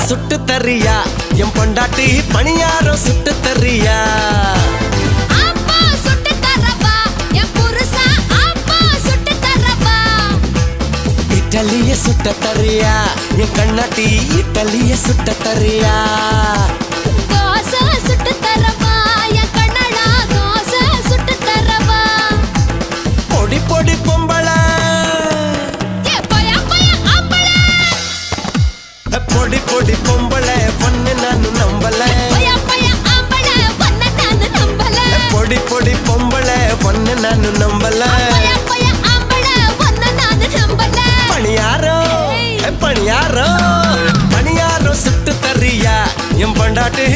சுட்டு தரியா என் பொண்டாட்டி பணியாரம் சுட்டு தரியா அப்பா சுட்டு தரவா என் புருஷா அப்பா சுட்டு தரவா இட்டலிய சுட்ட தரியா என் கண்ணாட்டி இட்டலிய சுட்ட தரியா தோசை சுட்டு தரவா என் கண்ணடா தோசை சுட்டு தரவா பொடி பொடி பொம்பள எப்பயா பயா ஆம்பள பொடி பொடி பொம்பள பொண்ணு நானு நம்பல பயா பயா ஆம்பள பொண்ண நானு நம்பல பொடி பொடி பொம்பள பொண்ணு நானு நம்பல பயா பயா ஆம்பள பொண்ண நானு நம்பல பணியாரம் பணியாரம் பணியாரம் சுட்டு தரியா என் பொண்டாட்டி